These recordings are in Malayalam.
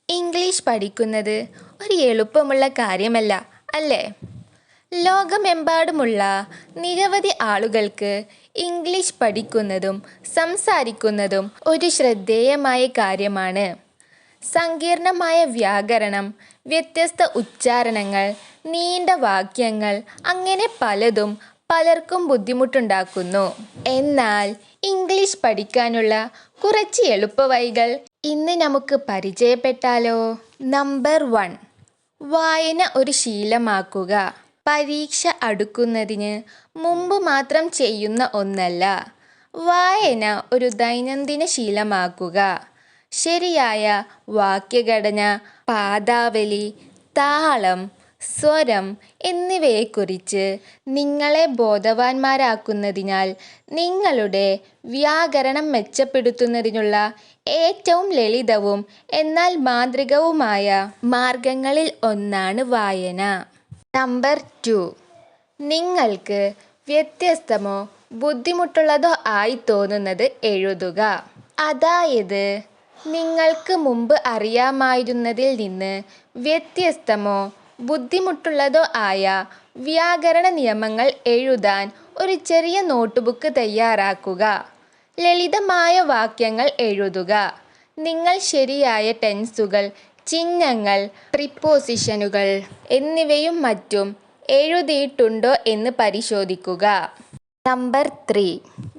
ഇംഗ്ലീഷ് പഠിക്കുന്നത് ഒരു എളുപ്പമുള്ള കാര്യമല്ല, അല്ലേ? ലോകമെമ്പാടുമുള്ള നിരവധി ആളുകൾക്ക് ഇംഗ്ലീഷ് പഠിക്കുന്നതും സംസാരിക്കുന്നതും ഒരു ശ്രദ്ധേയമായ കാര്യമാണ്. സങ്കീർണമായ വ്യാകരണം, വ്യത്യസ്ത ഉച്ചാരണങ്ങൾ, നീണ്ട വാക്യങ്ങൾ അങ്ങനെ പലതും പലർക്കും ബുദ്ധിമുട്ടുണ്ടാക്കുന്നു. എന്നാൽ ഇംഗ്ലീഷ് പഠിക്കാനുള്ള കുറച്ച് എളുപ്പവഴികൾ ഇന്ന് നമുക്ക് പരിചയപ്പെട്ടാലോ? നമ്പർ 1, വായന ഒരു ശീലമാക്കുക. പരീക്ഷ അടുക്കുന്നതിന് മുമ്പ് മാത്രം ചെയ്യുന്ന ഒന്നല്ല. വായന ഒരു ദൈനംദിന ശീലമാക്കുക. ശരിയായ വാക്യഘടന, പദാവലി, താളം, സ്വരം എന്നിവയെക്കുറിച്ച് നിങ്ങളെ ബോധവാന്മാരാക്കുന്നതിനാൽ നിങ്ങളുടെ വ്യാകരണം മെച്ചപ്പെടുത്തുന്നതിനുള്ള ഏറ്റവും ലളിതവും എന്നാൽ മാന്ത്രികവുമായ മാർഗങ്ങളിൽ ഒന്നാണ് വായന. നമ്പർ 2, നിങ്ങൾക്ക് വ്യത്യസ്തമോ ബുദ്ധിമുട്ടുള്ളതോ ആയി തോന്നുന്നത് എഴുതുക. അതായത് നിങ്ങൾക്ക് മുമ്പ് അറിയാമായിരുന്നതിൽ നിന്ന് വ്യത്യസ്തമോ ബുദ്ധിമുട്ടുള്ളതോ ആയ വ്യാകരണ നിയമങ്ങൾ എഴുതാൻ ഒരു ചെറിയ നോട്ട്ബുക്ക് തയ്യാറാക്കുക. ലളിതമായ വാക്യങ്ങൾ എഴുതുക. നിങ്ങൾ ശരിയായ ടെൻസുകൾ, ചിഹ്നങ്ങൾ, പ്രിപ്പോസിഷനുകൾ എന്നിവയും മറ്റും എഴുതിയിട്ടുണ്ടോ എന്ന് പരിശോധിക്കുക. നമ്പർ 3,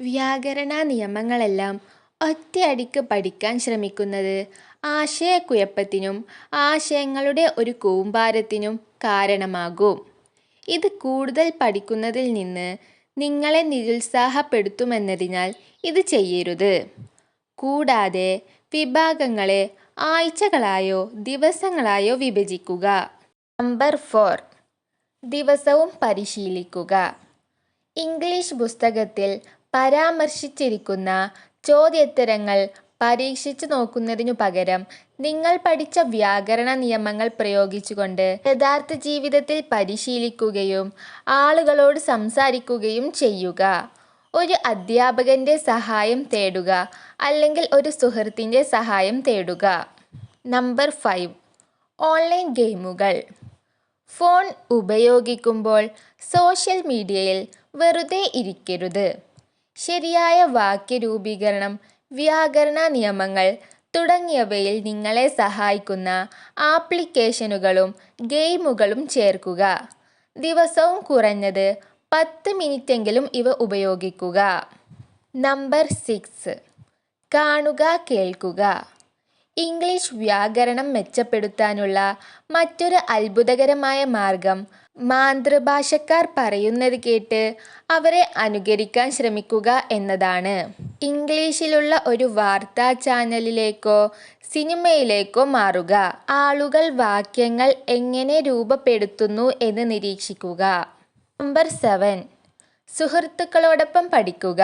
വ്യാകരണ നിയമങ്ങളെല്ലാം ഒറ്റയടിക്ക് പഠിക്കാൻ ശ്രമിക്കുന്നത് ആശയക്കുഴപ്പത്തിനും ആശയങ്ങളുടെ ഒരു കൂമ്പാരത്തിനും കാരണമാകും. ഇത് കൂടുതൽ പഠിക്കുന്നതിൽ നിന്ന് നിങ്ങളെ നിരുത്സാഹപ്പെടുത്തുമെന്നതിനാൽ ഇത് ചെയ്യരുത്. കൂടാതെ വിഭാഗങ്ങളെ ആഴ്ചകളായോ ദിവസങ്ങളായോ വിഭജിക്കുക. നമ്പർ 4, ദിവസവും പരിശീലിക്കുക. ഇംഗ്ലീഷ് പുസ്തകത്തിൽ പരാമർശിച്ചിരിക്കുന്ന ചോദ്യോത്തരങ്ങൾ പരീക്ഷിച്ചു നോക്കുന്നതിനു പകരം നിങ്ങൾ പഠിച്ച വ്യാകരണ നിയമങ്ങൾ പ്രയോഗിച്ചുകൊണ്ട് യഥാർത്ഥ ജീവിതത്തിൽ പരിശീലിക്കുകയും ആളുകളോട് സംസാരിക്കുകയും ചെയ്യുക. ഒരു അധ്യാപകൻ്റെ സഹായം തേടുക, അല്ലെങ്കിൽ ഒരു സുഹൃത്തിൻ്റെ സഹായം തേടുക. നമ്പർ 5, ഓൺലൈൻ ഗെയിമുകൾ. ഫോൺ ഉപയോഗിക്കുമ്പോൾ സോഷ്യൽ മീഡിയയിൽ വെറുതെ ഇരിക്കരുത്. ശരിയായ വാക്യരൂപീകരണം, വ്യാകരണ നിയമങ്ങൾ തുടങ്ങിയവയിൽ നിങ്ങളെ സഹായിക്കുന്ന ആപ്ലിക്കേഷനുകളും ഗെയിമുകളും ചേർക്കുക. ദിവസവും കുറഞ്ഞത് 10 മിനിറ്റെങ്കിലും ഇവ ഉപയോഗിക്കുക. നമ്പർ 6, കാണുക, കേൾക്കുക. ഇംഗ്ലീഷ് വ്യാകരണം മെച്ചപ്പെടുത്താനുള്ള മറ്റൊരു അത്ഭുതകരമായ മാർഗം മാതൃഭാഷക്കാർ പറയുന്നത് കേട്ട് അവരെ അനുകരിക്കാൻ ശ്രമിക്കുക എന്നതാണ്. ഇംഗ്ലീഷിലുള്ള ഒരു വാർത്താ ചാനലിലേക്കോ സിനിമയിലേക്കോ മാറുക. ആളുകൾ വാക്യങ്ങൾ എങ്ങനെ രൂപപ്പെടുത്തുന്നു എന്ന് നിരീക്ഷിക്കുക. നമ്പർ 7, സുഹൃത്തുക്കളോടൊപ്പം പഠിക്കുക.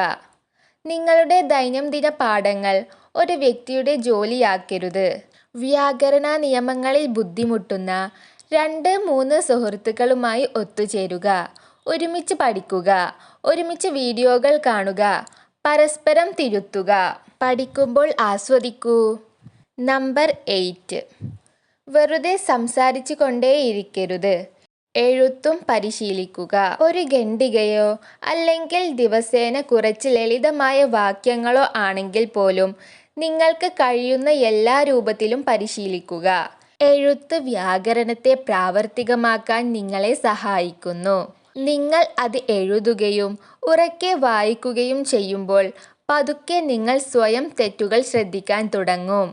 നിങ്ങളുടെ ദൈനംദിന പാഠങ്ങൾ ഒരു വ്യക്തിയുടെ ജോലിയാക്കരുത്. വ്യാകരണ നിയമങ്ങളിൽ ബുദ്ധിമുട്ടുന്ന 2-3 സുഹൃത്തുക്കളുമായി ഒത്തുചേരുക. ഒരുമിച്ച് പഠിക്കുക. ഒരുമിച്ച് വീഡിയോകൾ കാണുക. പരസ്പരം തിരുത്തുക. പഠിക്കുമ്പോൾ ആസ്വദിക്കൂ. നമ്പർ 8, വെറുതെ സംസാരിച്ചു കൊണ്ടേയിരിക്കരുത്. എഴുത്തും പരിശീലിക്കുക. ഒരു ഖണ്ഡികയോ അല്ലെങ്കിൽ ദിവസേന കുറച്ച് ലളിതമായ വാക്യങ്ങളോ ആണെങ്കിൽ പോലും നിങ്ങൾക്ക് കഴിയുന്ന എല്ലാ രൂപത്തിലും പരിശീലിക്കുക. എഴുത്ത് വ്യാകരണത്തെ പ്രാവർത്തികമാക്കാൻ നിങ്ങളെ സഹായിക്കുന്നു. നിങ്ങൾ അത് എഴുതുകയും ഉറക്കെ വായിക്കുകയും ചെയ്യുമ്പോൾ പതുക്കെ നിങ്ങൾ സ്വയം തെറ്റുകൾ ശ്രദ്ധിക്കാൻ തുടങ്ങും.